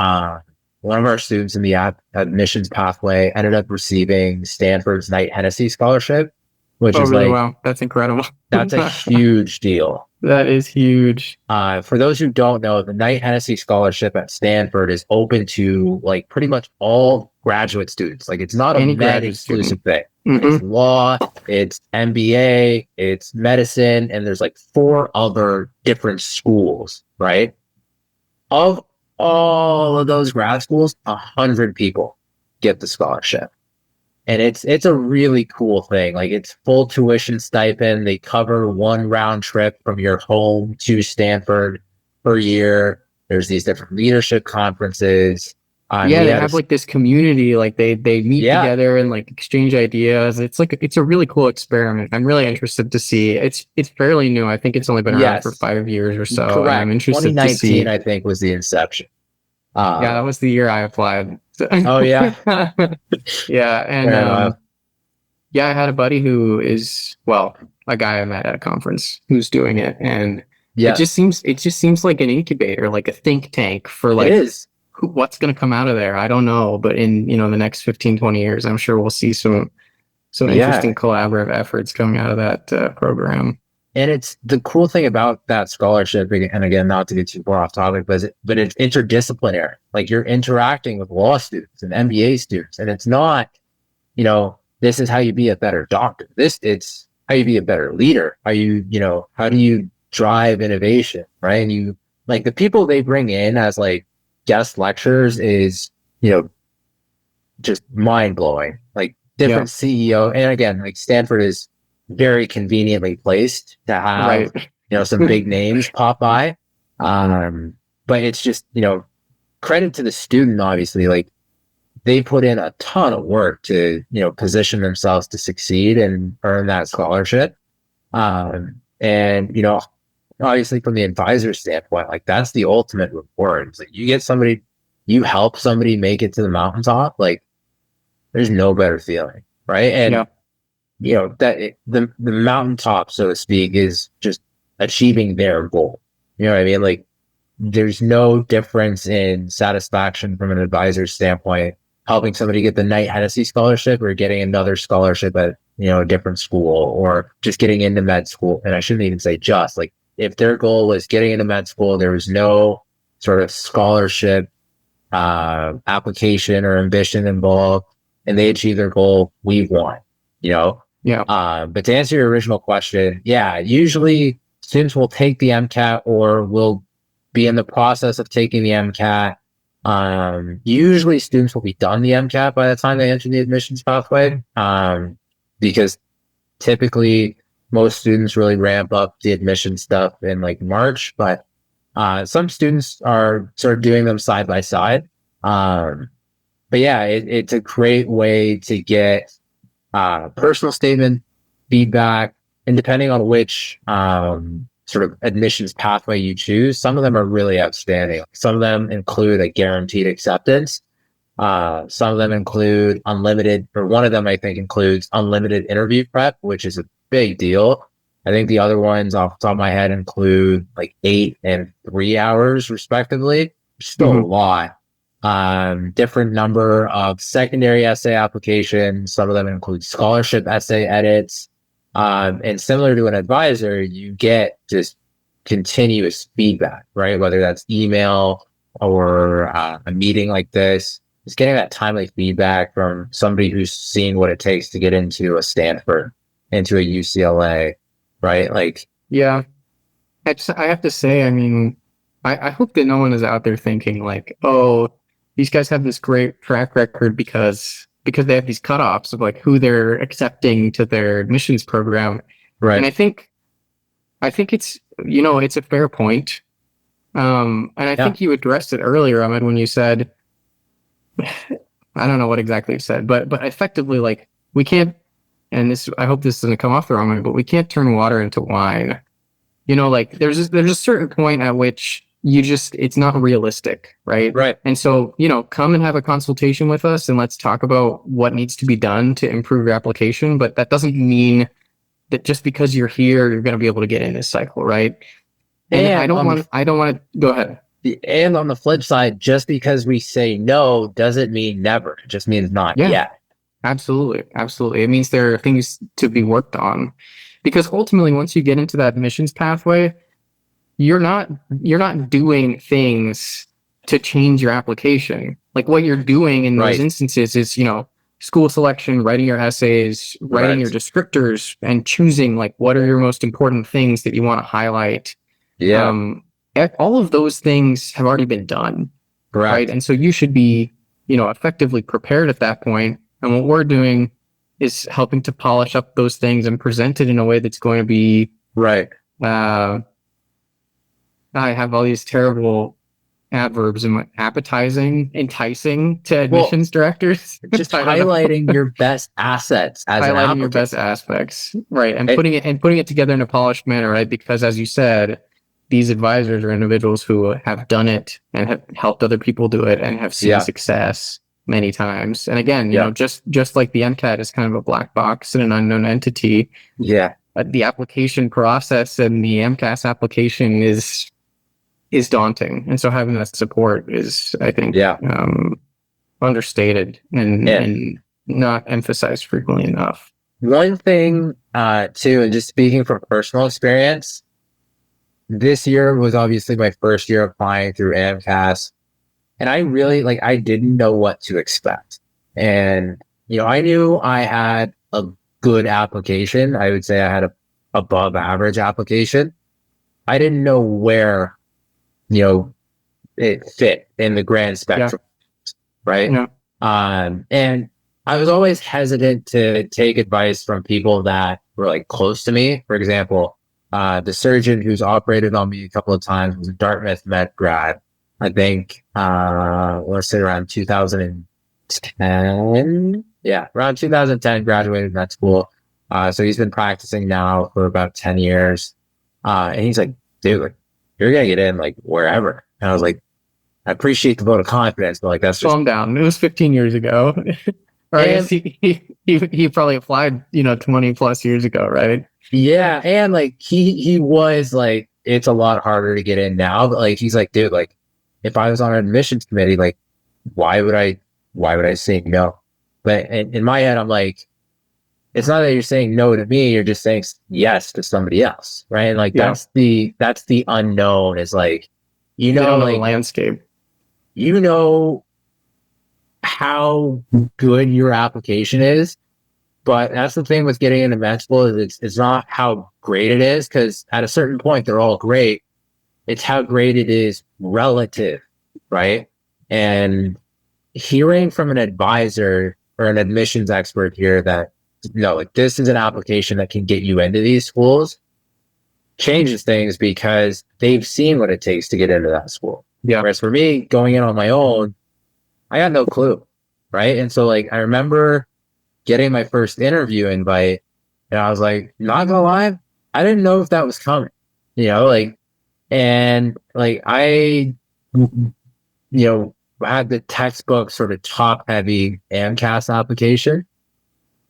students in the admissions pathway ended up receiving Stanford's Knight Hennessy scholarship, which is really, like, wow, that's incredible. That's a huge deal. That is huge. For those who don't know, the Knight Hennessy scholarship at Stanford is open to like pretty much all graduate students. Like it's not a med exclusive thing. It's law, it's MBA, it's medicine, and there's like 4 other different schools, right? Of all of those grad schools, 100 people get the scholarship. And it's a really cool thing. Like it's full tuition stipend. They cover 1 round trip from your home to Stanford per year. There's these different leadership conferences. They have like this community, like they meet together and like exchange ideas. It's a really cool experiment. I'm really interested to see. It's fairly new. I think it's only been around for 5 years or so. Correct. I'm interested 2019, to see. I think, was the inception. That was the year I applied. Oh yeah. Yeah. And I had a buddy who is, a guy I met at a conference who's doing it. And it just seems like an incubator, like a think tank for like, it is. What's going to come out of there? I don't know. But in, the next 15, 20 years, I'm sure we'll see some interesting collaborative efforts coming out of that program. And it's the cool thing about that scholarship, and again, not to get too far off topic, but it's interdisciplinary. Like you're interacting with law students and MBA students, and it's not, this is how you be a better doctor. It's how you be a better leader. How do you drive innovation, right? And you like the people they bring in as like guest lecturers is, just mind blowing. Like different CEO, and again, like Stanford is very conveniently placed to have some big names pop by, but it's just credit to the student. Obviously, like they put in a ton of work to position themselves to succeed and earn that scholarship, and obviously from the advisor standpoint, like that's the ultimate reward. It's like you help somebody make it to the mountaintop. Like there's no better feeling, right? And that the mountaintop, so to speak, is just achieving their goal. You know what I mean? Like there's no difference in satisfaction from an advisor's standpoint, helping somebody get the Knight Hennessy scholarship or getting another scholarship at, a different school, or just getting into med school. And I shouldn't even say just, like if their goal was getting into med school, there was no sort of scholarship application or ambition involved, and they achieve their goal, we won, but to answer your original question, usually students will take the MCAT or will be in the process of taking the MCAT. Usually students will be done the MCAT by the time they enter the admissions pathway, because typically most students really ramp up the admission stuff in like March, but some students are sort of doing them side by side. It's a great way to get personal statement feedback, and depending on which sort of admissions pathway you choose, some of them are really outstanding. Some of them include a guaranteed acceptance. Some of them include unlimited, or one of them I think includes unlimited interview prep, which is a big deal. I think the other ones off the top of my head include like 8 and 3 hours respectively. Still a lot. Different number of secondary essay applications. Some of them include scholarship essay edits. And similar to an advisor, you get just continuous feedback, right? Whether that's email or a meeting like this, just getting that timely feedback from somebody who's seen what it takes to get into a Stanford, into a UCLA, right? Like Yeah. I have to say, I mean, I hope that no one is out there thinking like, oh, these guys have this great track record because they have these cutoffs of like who they're accepting to their admissions program. And Right. I think it's, you know, it's a fair point. And I Yeah. think you addressed it earlier, Ahmed, when you said, I don't know what exactly you said, but effectively, like, we can't, and this, I hope this doesn't come off the wrong way, but we can't turn water into wine. You know, like there's a certain point at which you just, it's not realistic, right? Right. And so, you know, come and have a consultation with us and let's talk about what needs to be done to improve your application. But that doesn't mean that just because you're here, you're going to be able to get in this cycle, right? And And I don't want to go ahead. and on the flip side, just because we say no doesn't mean never. It just means not Yeah. yet. Absolutely. Absolutely. It means there are things to be worked on because ultimately, once you get into that admissions pathway, you're not doing things to change your application. Like what you're doing in those Right. instances is, you know, school selection, writing your essays, writing Right. your descriptors, and choosing like what are your most important things that you want to highlight. Yeah. All of those things have already been done, right? Correct. And so you should be, you know, effectively prepared at that point. And what we're doing is helping to polish up those things and present it in a way that's going to be, Right. I have all these terrible adverbs in my appetizing, enticing to admissions directors. Just I don't know. highlighting your best assets as an Highlighting your applicant. best aspects, right? And It- putting it together in a polished manner, right? Because as you said, these advisors are individuals who have done it and have helped other people do it and have seen Yeah. success many times. And again, you Yeah. know, just like the MCAT is kind of a black box and an unknown entity, Yeah. the application process and the MCAS application is daunting. And so having that support is, I think, Yeah. understated and, Yeah. and not emphasized frequently enough. One thing, too, and just speaking from personal experience, this year was obviously my first year applying through AMCAS. And I really, like, I didn't know what to expect. And, you know, I knew I had a good application. I would say I had a above average application. I didn't know where, you know, it fit in the grand spectrum, right? Yeah. And I was always hesitant to take advice from people that were like close to me. For example, the surgeon who's operated on me a couple of times was a Dartmouth med grad. I think, let's say around 2010. Yeah, around 2010, graduated med school. So he's been practicing now for about 10 years. And he's like, dude, like, you're going to get in like wherever. And I was like, I appreciate the vote of confidence, but like, that's just Calm down. It was 15 years ago. Or I And- guess he probably applied, you know, 20 plus years ago, right? Yeah, and like he was like, it's a lot harder to get in now, but like he's like, dude, like if I was on an admissions committee, like why would I say no? But in my head, I'm like, it's not that you're saying no to me, you're just saying yes to somebody else, right? And like Yeah. that's the unknown is like, you They know, don't know the like landscape. you know how good your application is. But that's the thing with getting into med school is it's not how great it is, because at a certain point they're all great. It's how great it is relative, right? And hearing from an advisor or an admissions expert here that no, like this is an application that can get you into these schools changes things because they've seen what it takes to get into that school. Yeah. Whereas for me, going in on my own, I had no clue, right? And so like I remember getting my first interview invite, and I was like, not gonna lie, I didn't know if that was coming, you know, like, and like I, you know, had the textbook sort of top heavy AMCAS application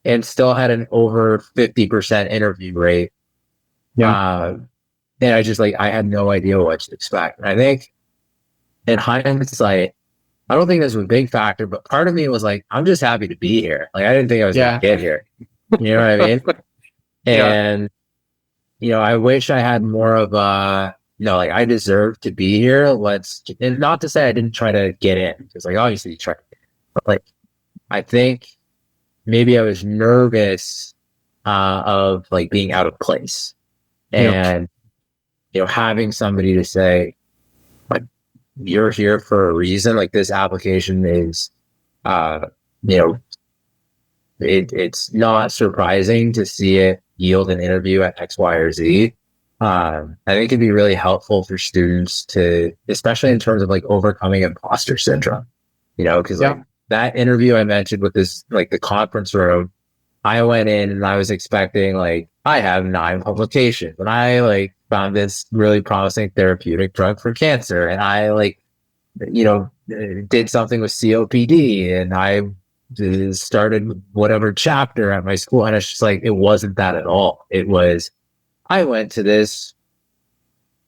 and still had an over 50% interview rate. Yeah. And I just like, I had no idea what to expect. And I think in hindsight, I don't think this was a big factor, but part of me was like, I'm just happy to be here. Like, I didn't think I was Yeah. going to get here. You know what I mean? Yeah. And, you know, I wish I had more of a, you know, like I deserve to be here. And not to say I didn't try to get in, because like, obviously you try to get in, but like, I think maybe I was nervous of like being out of place. And, having somebody to say, like, you're here for a reason, like this application is, you know, it's not surprising to see it yield an interview at X, Y, or Z. I think it'd be really helpful for students to, especially in terms of like overcoming imposter syndrome, because like that interview I mentioned with this, like the conference room, I went in and I was expecting like, I have 9 publications and I like found this really promising therapeutic drug for cancer. And I like, did something with COPD and I started whatever chapter at my school. And it's just like, it wasn't that at all. It was, I went to this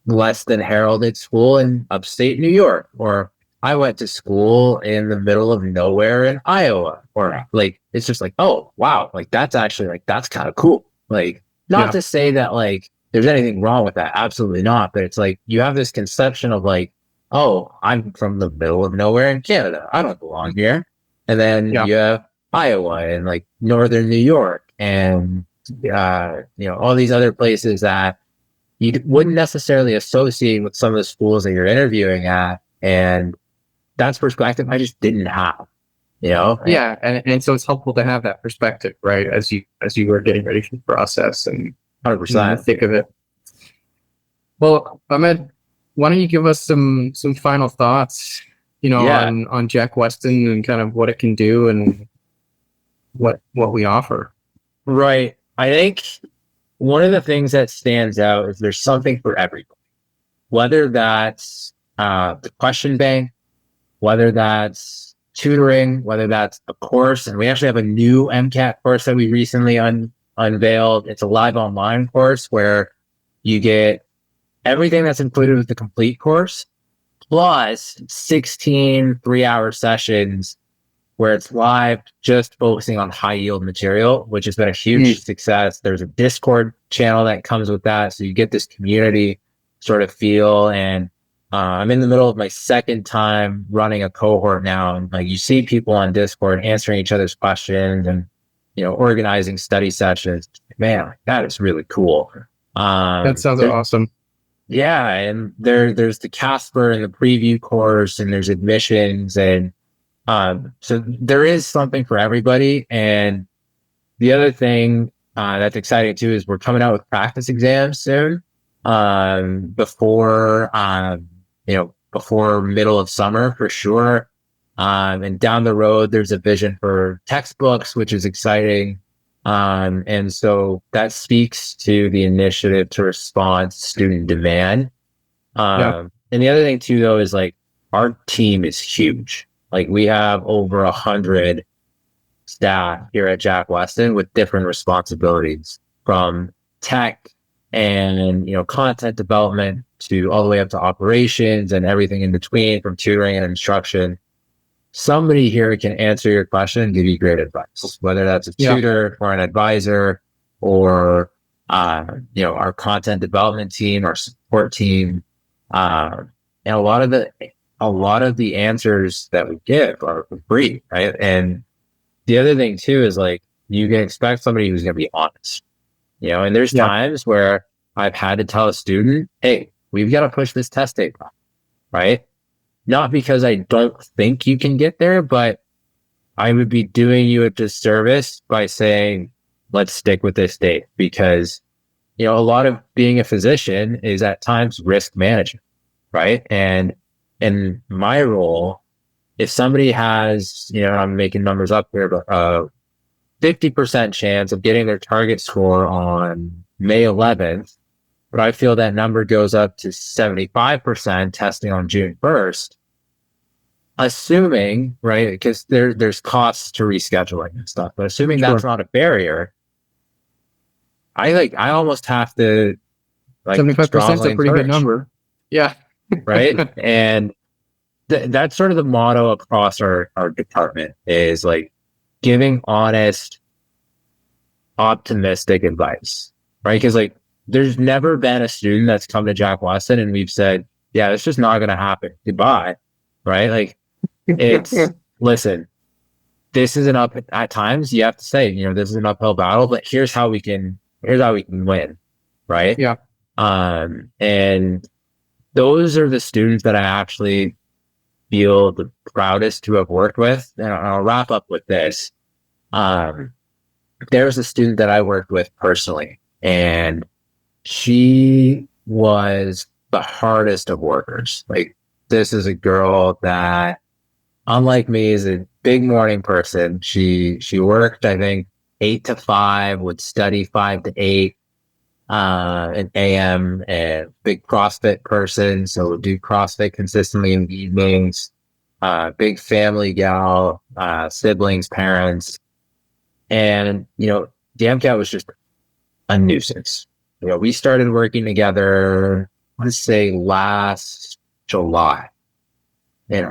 less than heralded school in upstate New York, or I went to school in the middle of nowhere in Iowa, or like, it's just like, oh, wow. Like that's actually like, that's kind of cool. Like, not to say that like there's anything wrong with that. Absolutely not. But it's like, you have this conception of like, oh, I'm from the middle of nowhere in Canada. I don't belong here. And then you have Iowa and like Northern New York and, all these other places that you wouldn't necessarily associate with some of the schools that you're interviewing at. And that's perspective I just didn't have, Yeah. And so it's helpful to have that perspective, right? As you were getting ready for the process and 100% think of it. Well, Ahmed, why don't you give us some final thoughts, on Jack Westin and kind of what it can do and what we offer. Right. I think one of the things that stands out is there's something for everybody, whether that's the question bank, whether that's tutoring, whether that's a course. And we actually have a new MCAT course that we recently unveiled. It's a live online course where you get everything that's included with the complete course, plus 16 3-hour sessions where it's live, just focusing on high yield material, which has been a huge success. There's a Discord channel that comes with that. So you get this community sort of feel. And I'm in the middle of my second time running a cohort now. And like you see people on Discord answering each other's questions and, organizing study sessions. Man, that is really cool. That sounds awesome. Yeah. And there's the Casper and the preview course, and there's admissions, and so there is something for everybody. And the other thing that's exciting too is we're coming out with practice exams soon, before middle of summer for sure. And down the road, there's a vision for textbooks, which is exciting. And so that speaks to the initiative to respond to student demand. And the other thing too, though, is like our team is huge. Like we have over 100 staff here at Jack Westin with different responsibilities, from tech and, content development to all the way up to operations and everything in between, from tutoring and instruction. Somebody here can answer your question and give you great advice, whether that's a tutor or an advisor, or, our content development team, our support team. And a lot of the answers that we give are free, right? And the other thing too is like, you can expect somebody who's going to be honest, and there's times where I've had to tell a student, hey, we've got to push this test date back, right? Not because I don't think you can get there, but I would be doing you a disservice by saying, let's stick with this date, because, a lot of being a physician is at times risk management, right? And in my role, if somebody has, I'm making numbers up here, but 50% chance of getting their target score on May 11th, but I feel that number goes up to 75% testing on June 1st, assuming, right, because there's costs to rescheduling and stuff, but assuming that's not a barrier, I almost have to, like, 75% is a pretty good number. Yeah. Right. And that's sort of the motto across our department, is like giving honest, optimistic advice, right? Because like there's never been a student that's come to Jack Westin and we've said, yeah, it's just not going to happen. Goodbye. Right. Like it's, listen, this is at times you have to say, this is an uphill battle, but here's how we can win. Right. Yeah. And those are the students that I actually feel the proudest to have worked with. And I'll wrap up with this. There's a student that I worked with personally, and she was the hardest of workers. Like, this is a girl that, unlike me, is a big morning person. She worked, I think, 8 to 5, would study 5 to 8 in AM, and big CrossFit person. So would do CrossFit consistently in the evenings. Big family gal, siblings, parents. And, the MCAT was just a nuisance. We started working together, I want to say last July. And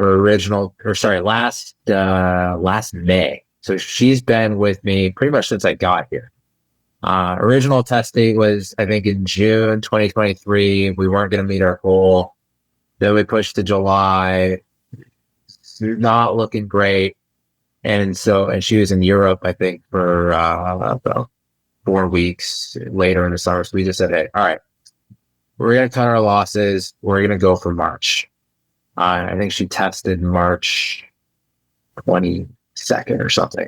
last May. So she's been with me pretty much since I got here. Original testing was, I think, in June 2023. We weren't going to meet our goal. Then we pushed to July. It's not looking great. And she was in Europe, I think, for about 4 weeks later in the summer. So we just said, hey, all right, we're going to cut our losses. We're going to go for March. I think she tested March 22nd or something.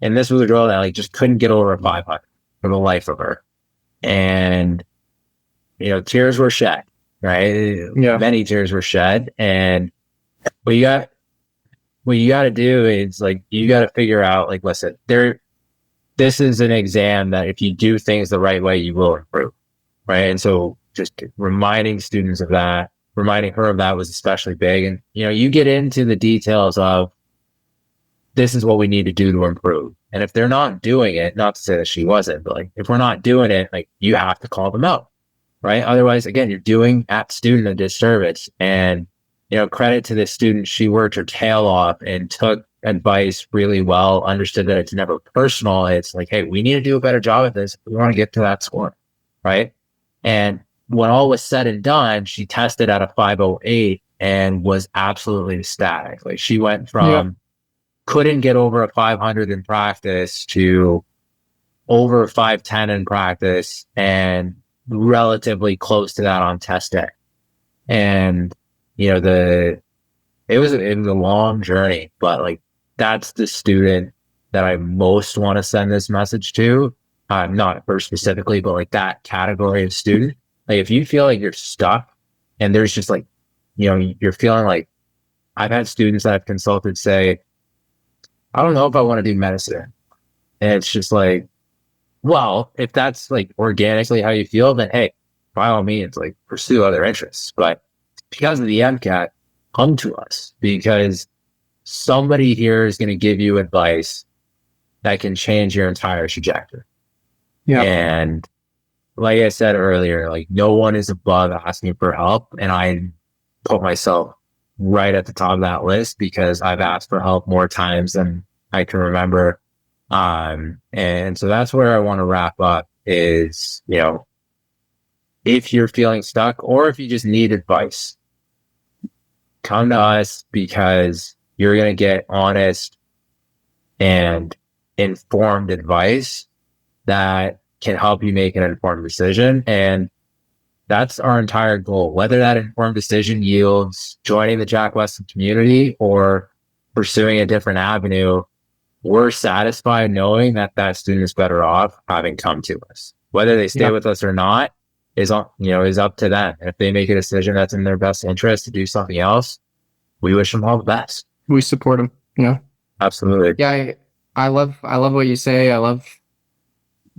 And this was a girl that just couldn't get over a 500 for the life of her. And, tears were shed, right? Yeah. Many tears were shed. And what you got to do is you got to figure out, listen, this is an exam that if you do things the right way, you will improve. Right. And so just reminding her of that was especially big. And, you get into the details of, this is what we need to do to improve. And if they're not doing it, not to say that she wasn't, but if we're not doing it, you have to call them out. Right. Otherwise, again, you're doing that student a disservice. And, credit to this student, she worked her tail off and took advice really well, understood that it's never personal. It's hey, we need to do a better job at this. We want to get to that score. Right. And when all was said and done, she tested at a 508 and was absolutely ecstatic. She went from couldn't get over a 500 in practice to over a 510 in practice and relatively close to that on test day. And, it was a long journey, but that's the student that I most want to send this message to. Not her specifically, but that category of student. If you feel you're stuck and there's just you're feeling I've had students that I've consulted say, I don't know if I want to do medicine. And it's just well, if that's organically how you feel, then hey, by all means, pursue other interests. But because of the MCAT, come to us, because somebody here is going to give you advice that can change your entire trajectory. Yeah. And like I said earlier, no one is above asking for help. And I put myself right at the top of that list because I've asked for help more times than I can remember. And so that's where I want to wrap up is, if you're feeling stuck or if you just need advice, come to us, because you're going to get honest and informed advice that can help you make an informed decision. And that's our entire goal. Whether that informed decision yields joining the Jack Westin community or pursuing a different avenue, we're satisfied knowing that student is better off having come to us. Whether they stay with us or not is up to them. And if they make a decision that's in their best interest to do something else, we wish them all the best. We support them. Absolutely. Yeah. I love what you say.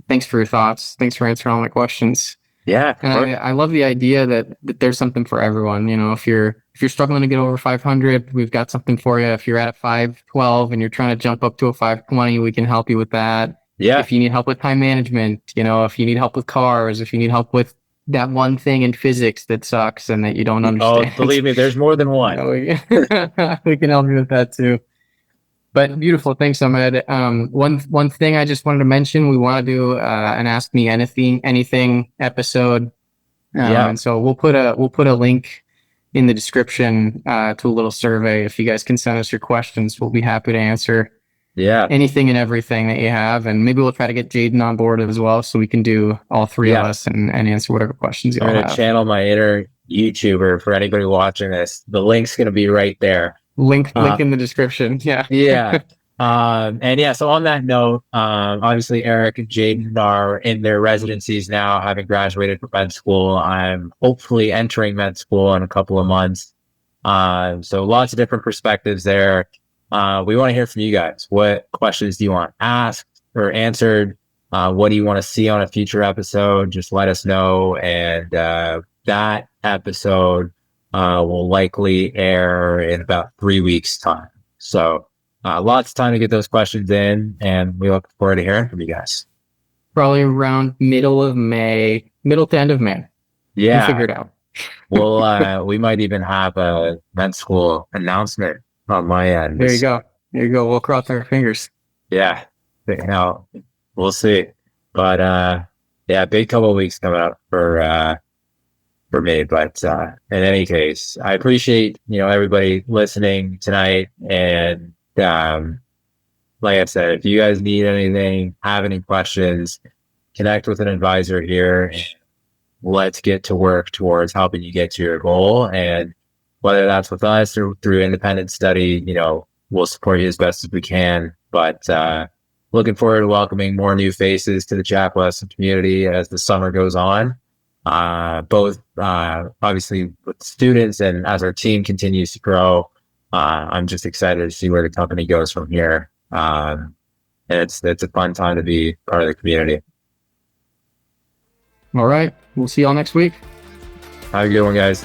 Thanks for your thoughts. Thanks for answering all my questions. Yeah. And I love the idea that there's something for everyone. If you're struggling to get over 500, we've got something for you. If you're at a 512 and you're trying to jump up to a 520, we can help you with that. Yeah. If you need help with time management, if you need help with cars, if you need help with that one thing in physics that sucks and that you don't understand. Oh, believe me, there's more than one. We can help you with that too. But beautiful. Thanks, Ahmed. One thing I just wanted to mention, we want to do an Ask Me Anything episode. And so we'll put a link in the description to a little survey. If you guys can send us your questions, we'll be happy to answer. Yeah. anything and everything that you have. And maybe we'll try to get Jaden on board as well, so we can do all three of us and answer whatever questions you I'm all going to have. channel my inner YouTuber for anybody watching this. The link's going to be right there. Link in the description. Yeah. Yeah. And yeah, so on that note, obviously Eric and Jaden are in their residencies now, having graduated from med school. I'm hopefully entering med school in a couple of months. So lots of different perspectives there. We want to hear from you guys. What questions do you want asked or answered? What do you want to see on a future episode? Just let us know. And that episode will likely air in about 3 weeks' time. So lots of time to get those questions in, and we look forward to hearing from you guys. Probably around middle to end of May. Yeah. We'll figure it out. Well, we might even have a med school announcement on my end. There you go. We'll cross our fingers. Yeah. We'll see. But yeah, big couple of weeks coming up for me. But in any case, I appreciate everybody listening tonight. And like I said, if you guys need anything, have any questions, connect with an advisor here. And let's get to work towards helping you get to your goal. And whether that's with us or through independent study, we'll support you as best as we can. But looking forward to welcoming more new faces to the Jack Westin community as the summer goes on. Both obviously with students and as our team continues to grow. I'm just excited to see where the company goes from here. And it's a fun time to be part of the community. All right. We'll see y'all next week. Have a good one, guys.